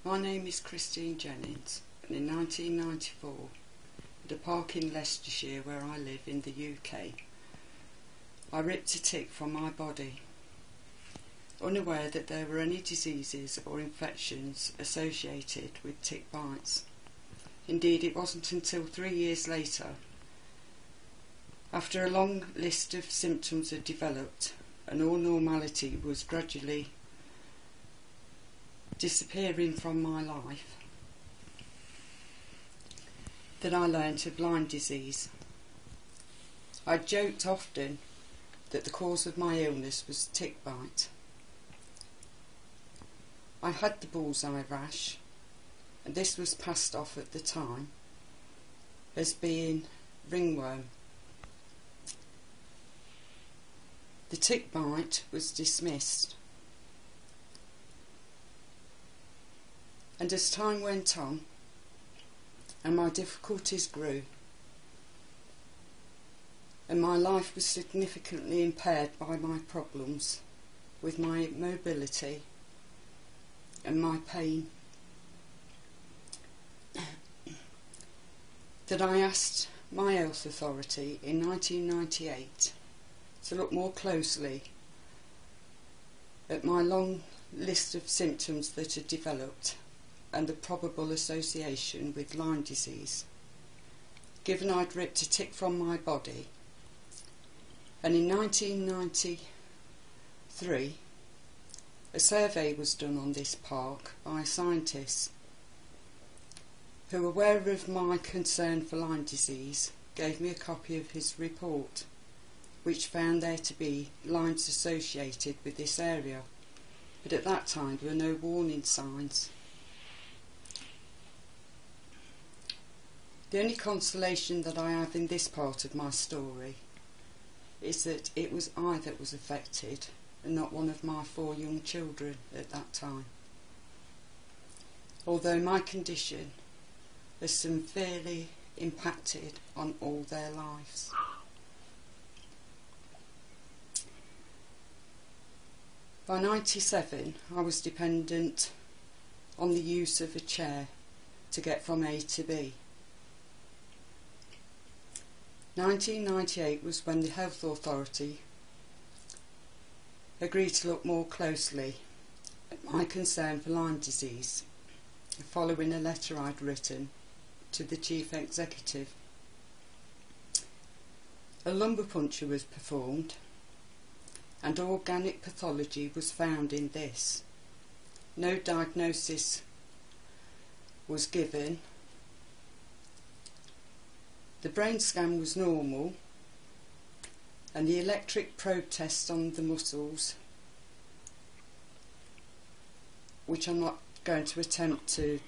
My name is Jennings, and in 1994, at a park in Leicestershire where I live in the UK, I ripped a tick from my body, unaware that there were any diseases or infections associated with tick bites. Indeed, it wasn't until 3 years later, after a long list of symptoms had developed and all normality was gradually disappearing from my life, that I learnt of Lyme disease. I joked often that the cause of my illness was tick bite. I had the bullseye rash, and this was passed off at the time as being ringworm. The tick bite was dismissed, and as time went on and my difficulties grew and my life was significantly impaired by my problems with my mobility and my pain, that I asked my health authority in 1998 to look more closely at my long list of symptoms that had developed and the probable association with Lyme disease, given I'd ripped a tick from my body. And in 1993, a survey was done on this park by scientists who, aware of my concern for Lyme disease, gave me a copy of his report, which found there to be Lymes associated with this area, but at that time there were no warning signs. The only consolation that I have in this part of my story is that it was I that was affected and not one of my 4 young children at that time, although my condition has severely impacted on all their lives. By 97, I was dependent on the use of a chair to get from A to B. 1998 was when the health authority agreed to look more closely at my concern for Lyme disease, following a letter I'd written to the chief executive. A lumbar puncture was performed and organic pathology was found in this. No diagnosis was given. The brain scan was normal, and the electric probe test on the muscles, which I'm not going to attempt to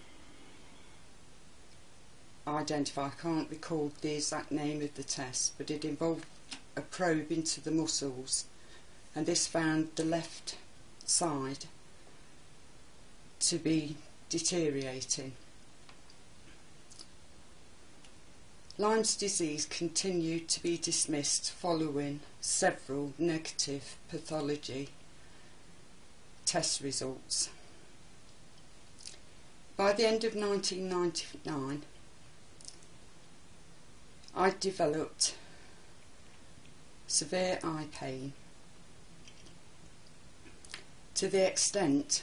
identify, I can't recall the exact name of the test, but it involved a probe into the muscles, and this found the left side to be deteriorating. Lyme's disease continued to be dismissed following several negative pathology test results. By the end of 1999, I developed severe eye pain to the extent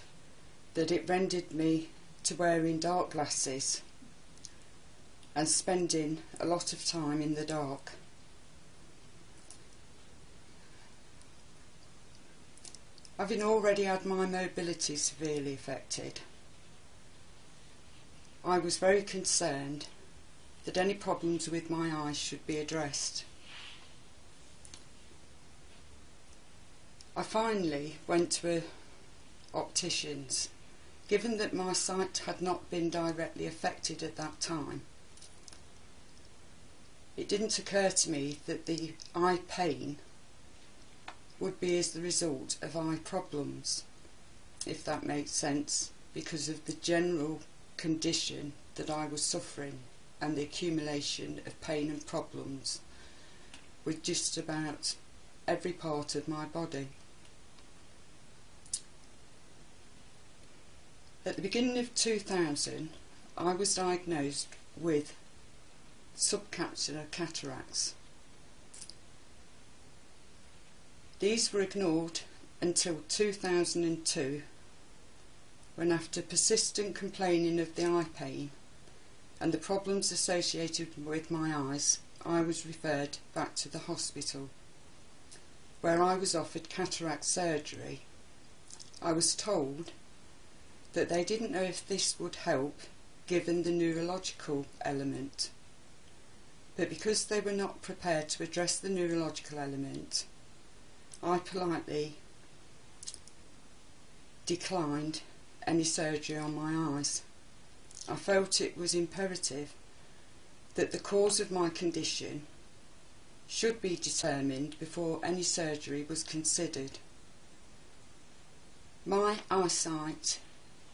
that it rendered me to wearing dark glasses and spending a lot of time in the dark. Having already had my mobility severely affected, I was very concerned that any problems with my eyes should be addressed. I finally went to an optician's, given that my sight had not been directly affected at that time. It didn't occur to me that the eye pain would be as the result of eye problems, if that makes sense, because of the general condition that I was suffering and the accumulation of pain and problems with just about every part of my body. At the beginning of 2000, I was diagnosed with subcapsular cataracts. These were ignored until 2002, when, after persistent complaining of the eye pain and the problems associated with my eyes, I was referred back to the hospital, where I was offered cataract surgery. I was told that they didn't know if this would help given the neurological element, but because they were not prepared to address the neurological element, I politely declined any surgery on my eyes. I felt it was imperative that the cause of my condition should be determined before any surgery was considered. My eyesight,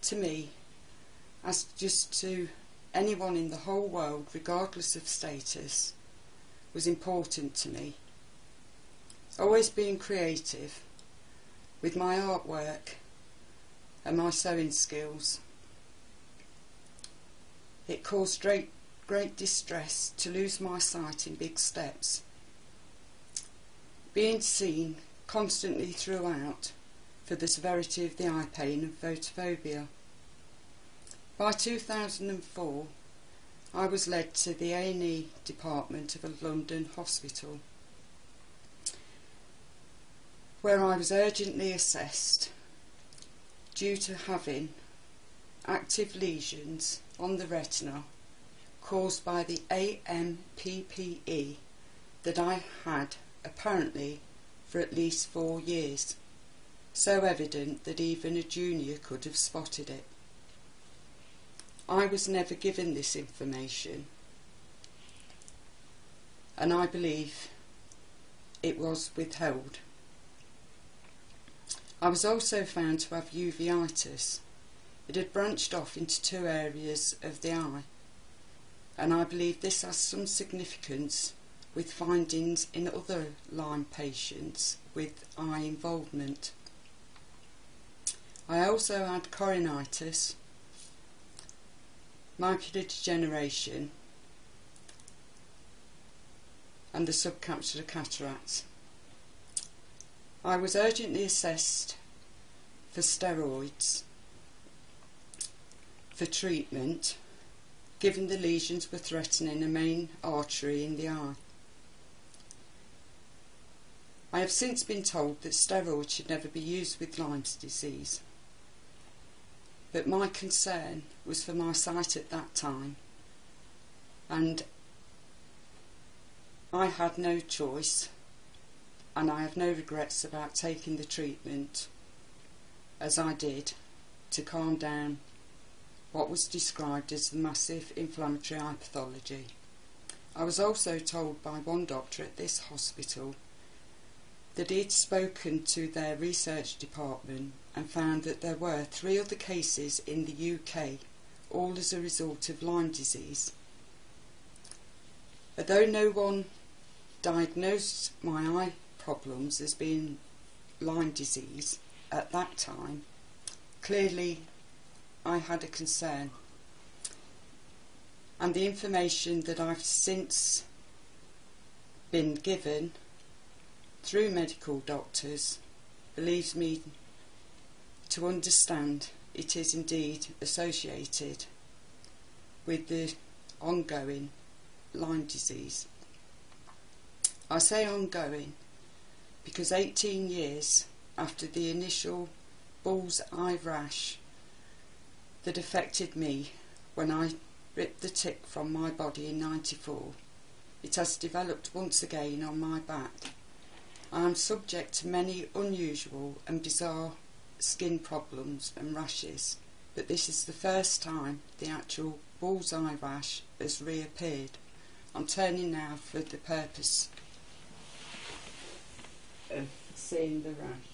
to me, as just to anyone in the whole world, regardless of status, was important to me. Always being creative with my artwork and my sewing skills, it caused great distress to lose my sight in big steps. Being seen constantly throughout for the severity of the eye pain and photophobia. By 2004, I was led to the A&E department of a London hospital, where I was urgently assessed due to having active lesions on the retina caused by the AMPPE that I had apparently for at least 4 years, so evident that even a junior could have spotted it. I was never given this information, and I believe it was withheld. I was also found to have uveitis. It had branched off into 2 areas of the eye, and I believe this has some significance with findings in other Lyme patients with eye involvement. I also had chorioitis, macular degeneration and the subcapsular cataracts. I was urgently assessed for steroids for treatment, given the lesions were threatening a main artery in the eye. I have since been told that steroids should never be used with Lyme disease, but my concern was for my sight at that time, and I had no choice, and I have no regrets about taking the treatment as I did to calm down what was described as the massive inflammatory eye pathology. I was also told by one doctor at this hospital that he had spoken to their research department and found that there were 3 other cases in the UK, all as a result of Lyme disease. Although no one diagnosed my eye problems as being Lyme disease at that time, clearly I had a concern, and the information that I've since been given through medical doctors believes me to understand it is indeed associated with the ongoing Lyme disease. I say ongoing because 18 years after the initial bull's eye rash that affected me when I ripped the tick from my body in '94, it has developed once again on my back. I am subject to many unusual and bizarre skin problems and rashes, but this is the first time the actual bull's eye rash has reappeared. I'm turning now for the purpose of seeing the rash.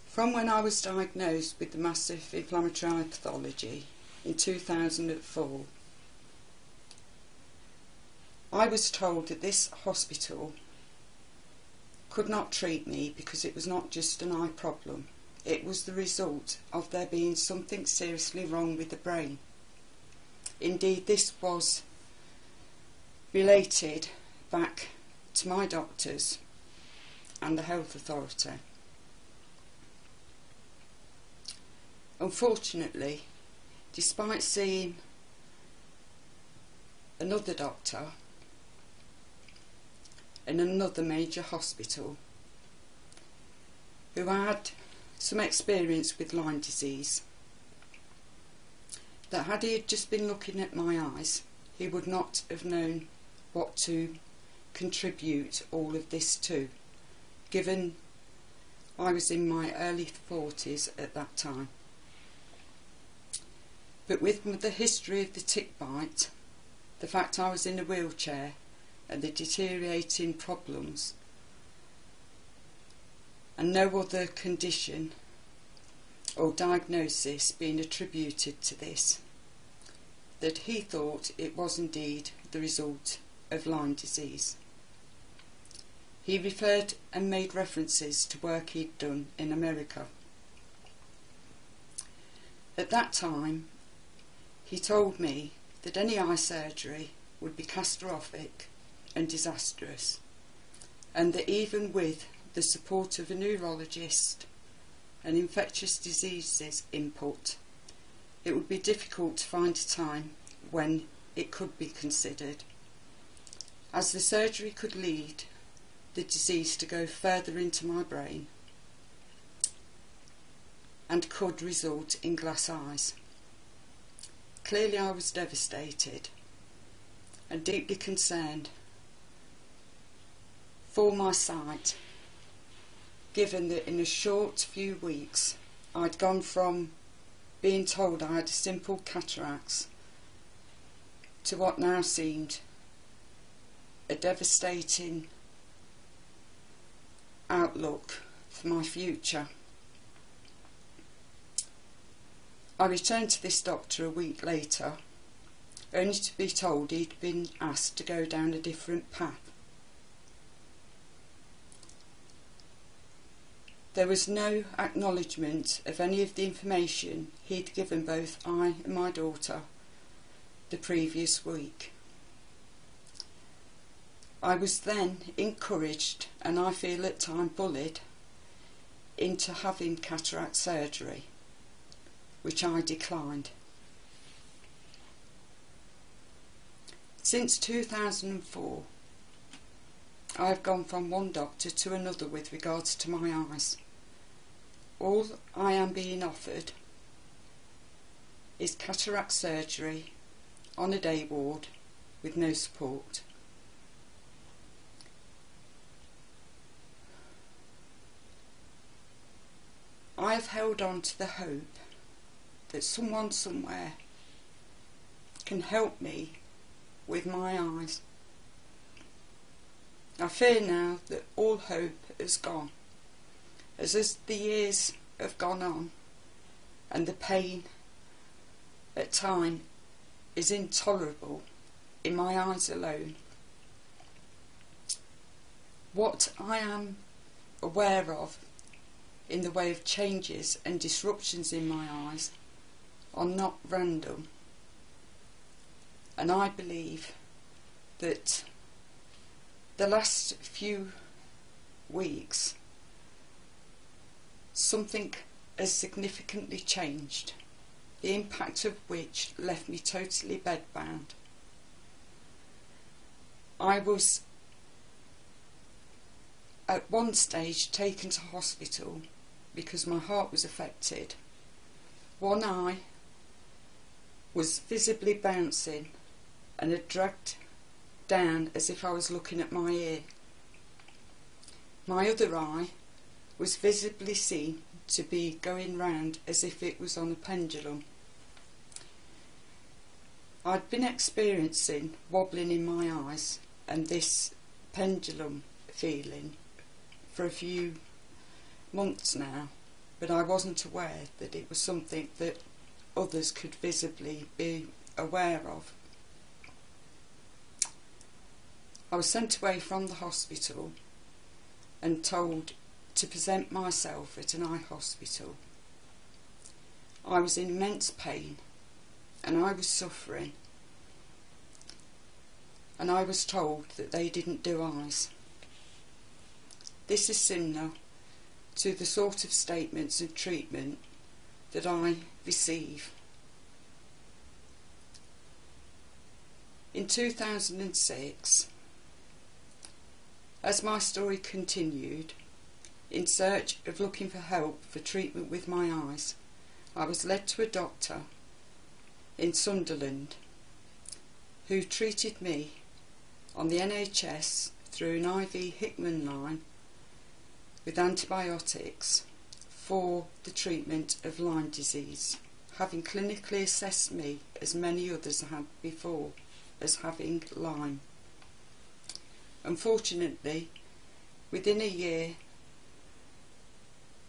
From when I was diagnosed with the massive inflammatory eye pathology in 2004, I was told that this hospital could not treat me because it was not just an eye problem. It was the result of there being something seriously wrong with the brain. Indeed, this was related back to my doctors and the health authority. Unfortunately, despite seeing another doctor in another major hospital who had some experience with Lyme disease, that had he just been looking at my eyes, he would not have known what to contribute all of this to, given I was in my early 40s at that time. But with the history of the tick bite, the fact I was in a wheelchair and the deteriorating problems, and no other condition or diagnosis being attributed to this, that he thought it was indeed the result of Lyme disease. He referred and made references to work he'd done in America. At that time, he told me that any eye surgery would be catastrophic and disastrous, and that even with the support of a neurologist and infectious diseases input, it would be difficult to find a time when it could be considered, as the surgery could lead the disease to go further into my brain and could result in glass eyes. Clearly I was devastated and deeply concerned for my sight, given that in a short few weeks I'd gone from being told I had a simple cataracts to what now seemed a devastating outlook for my future. I returned to this doctor a week later, only to be told he'd been asked to go down a different path. There was no acknowledgement of any of the information he'd given both I and my daughter the previous week. I was then encouraged, and I feel at times bullied, into having cataract surgery, which I declined. Since 2004, I have gone from one doctor to another with regards to my eyes. All I am being offered is cataract surgery on a day ward with no support. I have held on to the hope that someone somewhere can help me with my eyes. I fear now that all hope has gone, as the years have gone on and the pain at times is intolerable in my eyes alone. What I am aware of in the way of changes and disruptions in my eyes are not random, and I believe that the last few weeks something has significantly changed, the impact of which left me totally bedbound. I was at one stage taken to hospital because my heart was affected. One eye was visibly bouncing and had dragged down as if I was looking at my ear. My other eye was visibly seen to be going round as if it was on a pendulum. I'd been experiencing wobbling in my eyes and this pendulum feeling for a few months now, but I wasn't aware that it was something that others could visibly be aware of. I was sent away from the hospital and told to present myself at an eye hospital. I was in immense pain and I was suffering, and I was told that they didn't do eyes. This is similar to the sort of statements and treatment that I receive. In 2006, as my story continued, in search of looking for help for treatment with my eyes, I was led to a doctor in Sunderland who treated me on the NHS through an IV Hickman line with antibiotics for the treatment of Lyme disease, having clinically assessed me, as many others had before, as having Lyme. Unfortunately, within a year,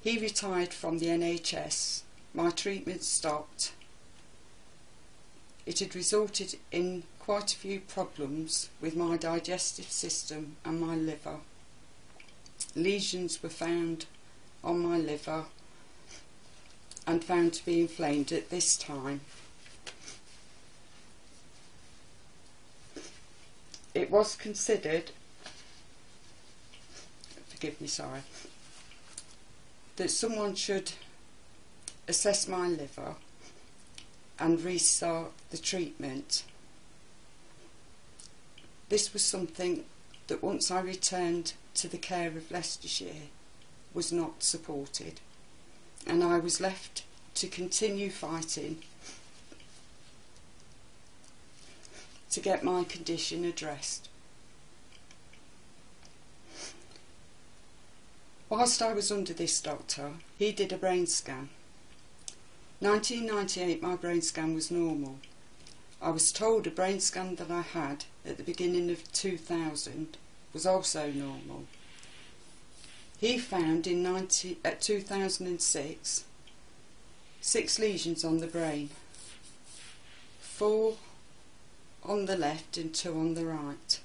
he retired from the NHS. My treatment stopped. It had resulted in quite a few problems with my digestive system and my liver. Lesions were found on my liver and found to be inflamed at this time. It was considered, that someone should assess my liver and restart the treatment. This was something that once I returned to the care of Leicestershire was not supported, and I was left to continue fighting to get my condition addressed. Whilst I was under this doctor, he did a brain scan. 1998, my brain scan was normal. I was told a brain scan that I had at the beginning of 2000 was also normal. He found in 2006 6 lesions on the brain, 4 on the left and 2 on the right.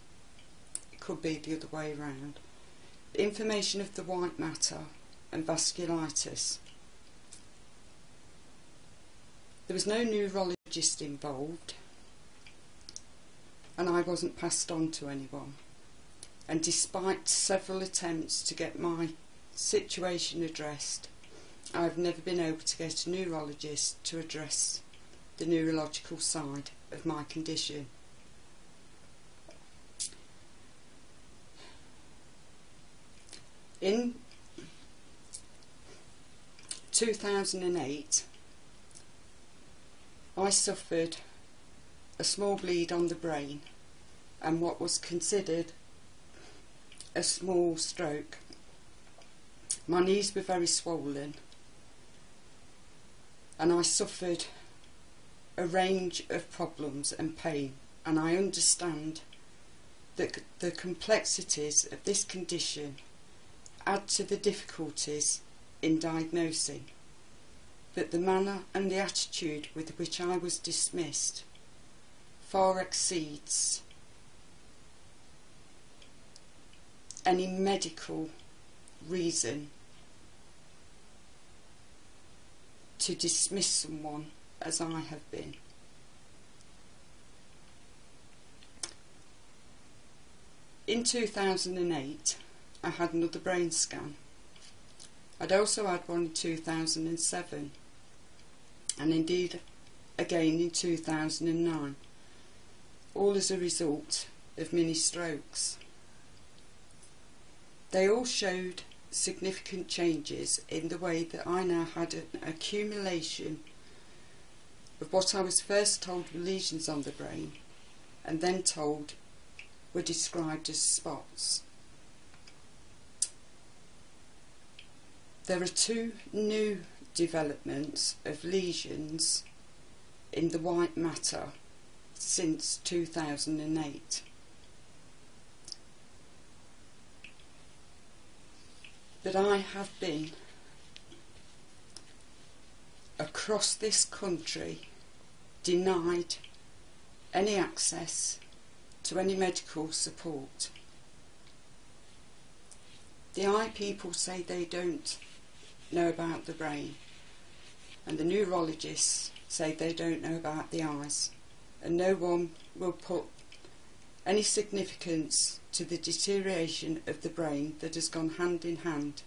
It could be the other way around. Inflammation of the white matter and vasculitis. There was no neurologist involved, and I wasn't passed on to anyone. And despite several attempts to get my situation addressed, I've never been able to get a neurologist to address the neurological side of my condition. In 2008, I suffered a small bleed on the brain and what was considered a small stroke. My knees were very swollen and I suffered a range of problems and pain, and I understand that the complexities of this condition add to the difficulties in diagnosing, but the manner and the attitude with which I was dismissed far exceeds any medical reason to dismiss someone as I have been. In 2008, I had another brain scan. I'd also had one in 2007, and indeed again in 2009, all as a result of mini strokes. They all showed significant changes in the way that I now had an accumulation of what I was first told were lesions on the brain, and then told were described as spots. There are 2 new developments of lesions in the white matter since 2008. But I have been across this country denied any access to any medical support. The eye people say they don't know about the brain, and the neurologists say they don't know about the eyes, and no one will put any significance to the deterioration of the brain that has gone hand in hand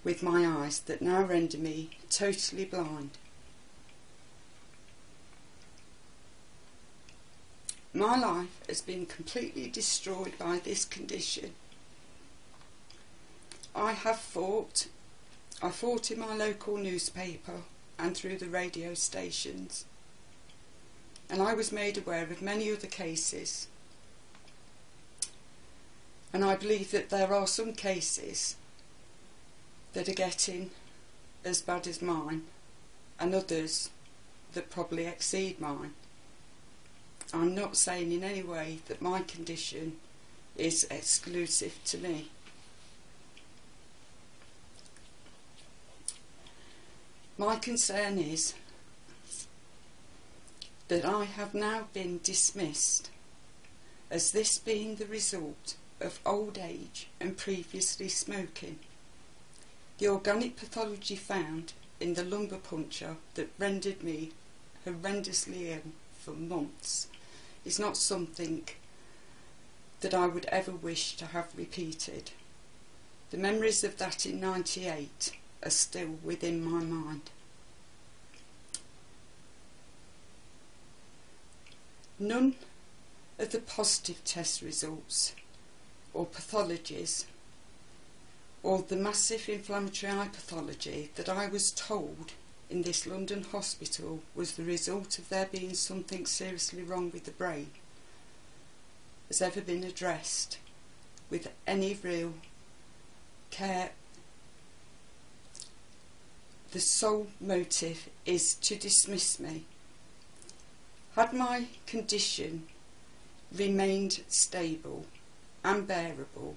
with my eyes that now render me totally blind. My life has been completely destroyed by this condition. I fought in my local newspaper and through the radio stations, and I was made aware of many other cases, and I believe that there are some cases that are getting as bad as mine, and others that probably exceed mine. I'm not saying in any way that my condition is exclusive to me. My concern is that I have now been dismissed as this being the result of old age and previously smoking. The organic pathology found in the lumbar puncture that rendered me horrendously ill for months is not something that I would ever wish to have repeated. The memories of that in '98 are still within my mind. None of the positive test results or pathologies or the massive inflammatory eye pathology that I was told in this London hospital was the result of there being something seriously wrong with the brain has ever been addressed with any real care. The sole motive is to dismiss me. Had my condition remained stable and bearable,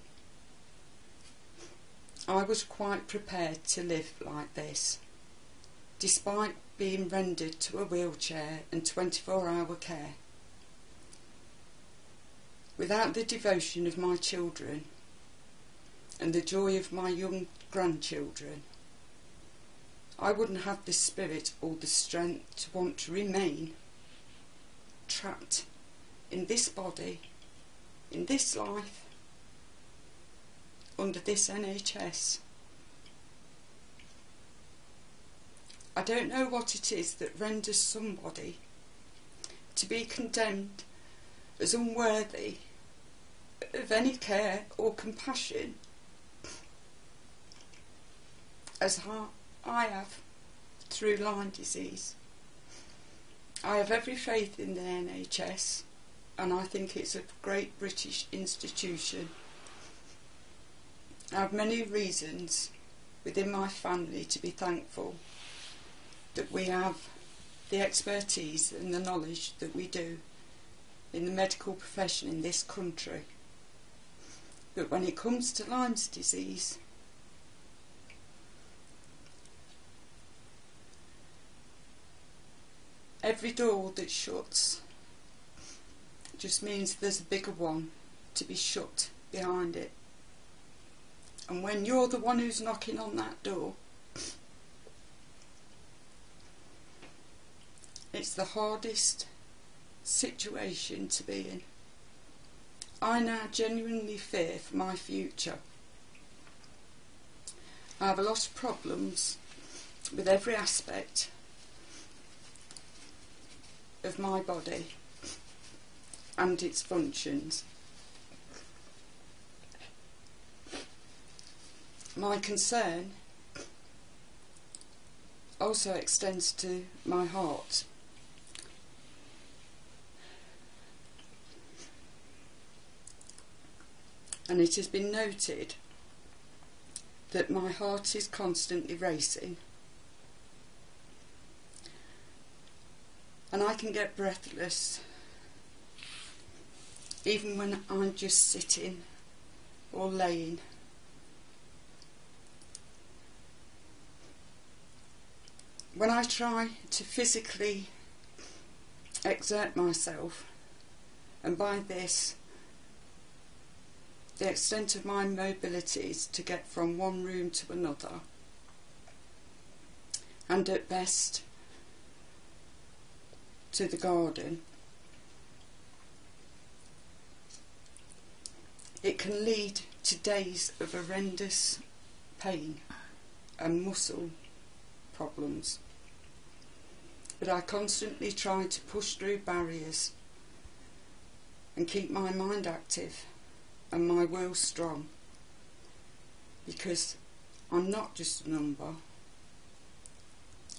I was quite prepared to live like this, despite being rendered to a wheelchair and 24-hour care. Without the devotion of my children and the joy of my young grandchildren, I wouldn't have the spirit or the strength to want to remain trapped in this body, in this life, under this NHS. I don't know what it is that renders somebody to be condemned as unworthy of any care or compassion as I have through Lyme disease. I have every faith in the NHS, and I think it's a great British institution. I have many reasons within my family to be thankful that we have the expertise and the knowledge that we do in the medical profession in this country. But when it comes to Lyme disease, every door that shuts just means there's a bigger one to be shut behind it. And when you're the one who's knocking on that door, it's the hardest situation to be in. I now genuinely fear for my future. I have a lot of problems with every aspect of my body and its functions. My concern also extends to my heart. And it has been noted that my heart is constantly racing, and I can get breathless even when I'm just sitting or laying. When I try to physically exert myself, and by this the extent of my mobility is to get from one room to another, and at best to the garden. It can lead to days of horrendous pain and muscle problems, but I constantly try to push through barriers and keep my mind active and my will strong, because I'm not just a number,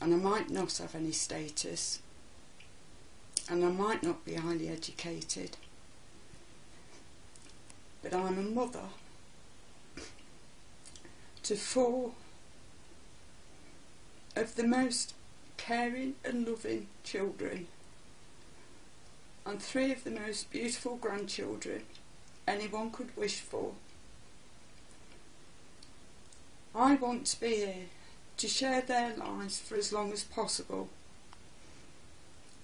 and I might not have any status, and I might not be highly educated, but I'm a mother to 4 of the most caring and loving children, and 3 of the most beautiful grandchildren anyone could wish for. I want to be here to share their lives for as long as possible.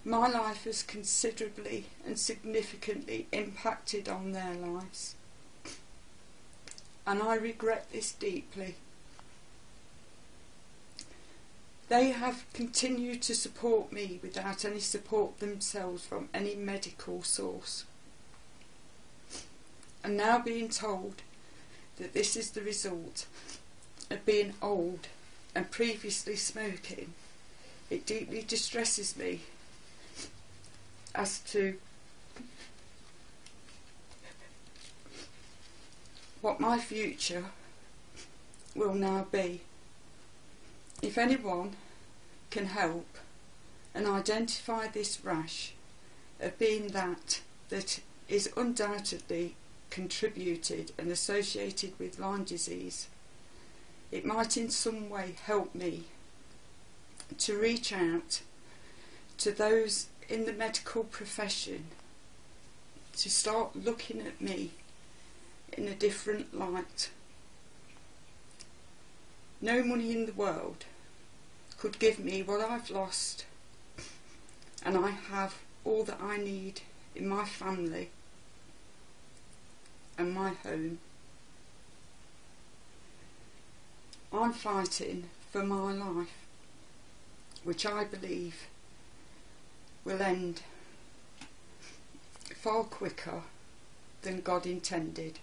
My life has considerably and significantly impacted on their lives, and I regret this deeply. They have continued to support me without any support themselves from any medical source. And now being told that this is the result of being old and previously smoking, it deeply distresses me as to what my future will now be. If anyone can help and identify this rash of being that is undoubtedly contributed and associated with Lyme disease, it might in some way help me to reach out to those in the medical profession to start looking at me in a different light. No money in the world could give me what I've lost, and I have all that I need in my family and my home. I'm fighting for my life, which I believe will end far quicker than God intended.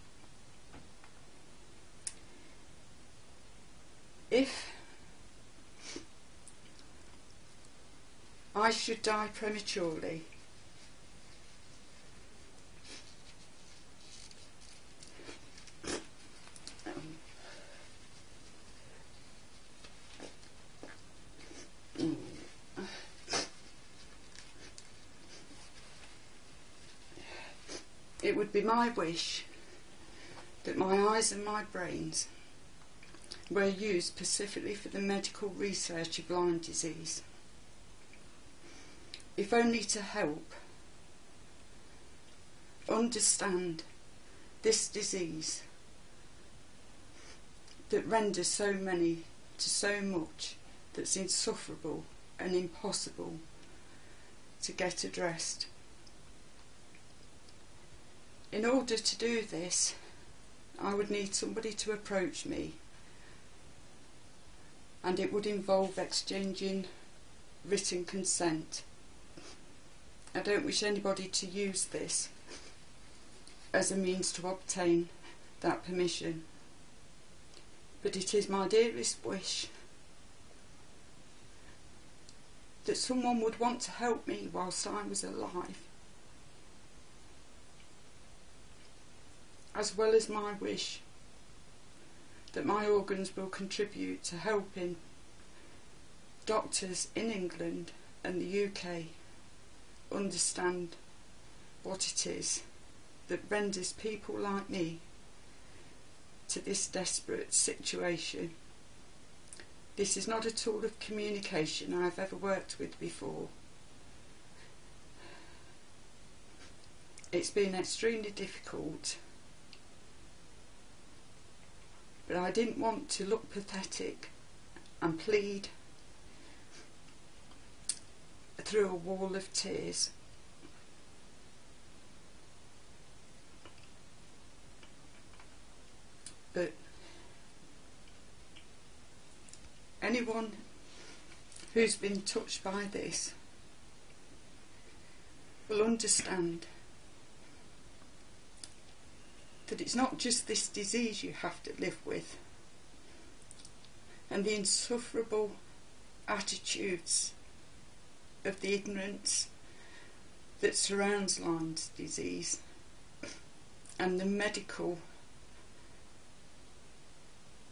If I should die prematurely, it would be my wish that my eyes and my brains were used specifically for the medical research of Lyme disease, if only to help understand this disease that renders so many to so much that's insufferable and impossible to get addressed. In order to do this, I would need somebody to approach me, and it would involve exchanging written consent. I don't wish anybody to use this as a means to obtain that permission, but it is my dearest wish that someone would want to help me whilst I was alive, as well as my wish that my organs will contribute to helping doctors in England and the UK understand what it is that renders people like me to this desperate situation. This is not a tool of communication I've ever worked with before. It's been extremely difficult, but I didn't want to look pathetic and plead through a wall of tears. anyone who's been touched by this will understand that it's not just this disease you have to live with, and the insufferable attitudes of the ignorance that surrounds Lyme disease, and the medical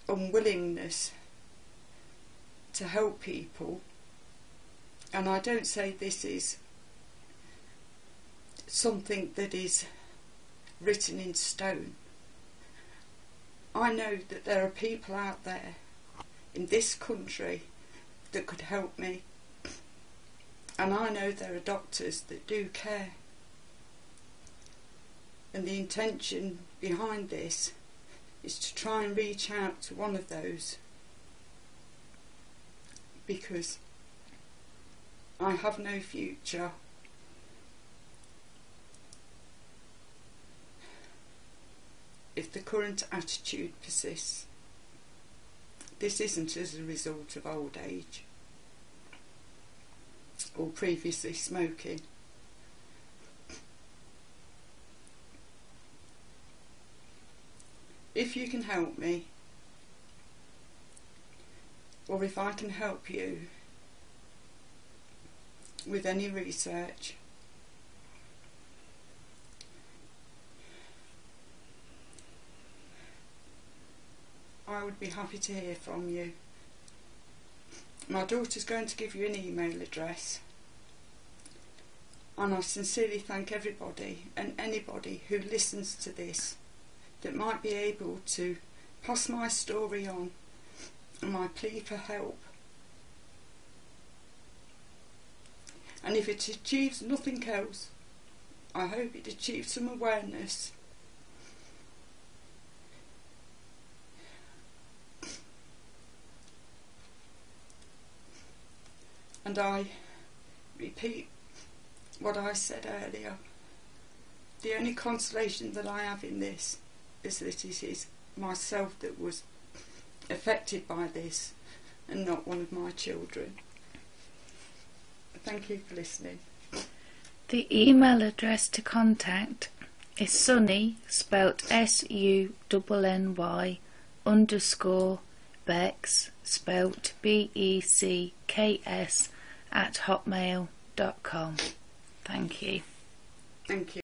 unwillingness to help people. And I don't say this is something that is written in stone. I know that there are people out there in this country that could help me, and I know there are doctors that do care. And the intention behind this is to try and reach out to one of those, because I have no future if the current attitude persists. This isn't as a result of old age or previously smoking. If you can help me, or if I can help you with any research, I would be happy to hear from you. My daughter's going to give you an email address, and I sincerely thank everybody and anybody who listens to this that might be able to pass my story on and my plea for help. And if it achieves nothing else, I hope it achieves some awareness. And I repeat what I said earlier. The only consolation that I have in this is that it is myself that was affected by this and not one of my children. Thank you for listening. The email address to contact is Sunny, spelt SUNNY, _Becks, spelt BECKS, @hotmail.com. Thank you. Thank you.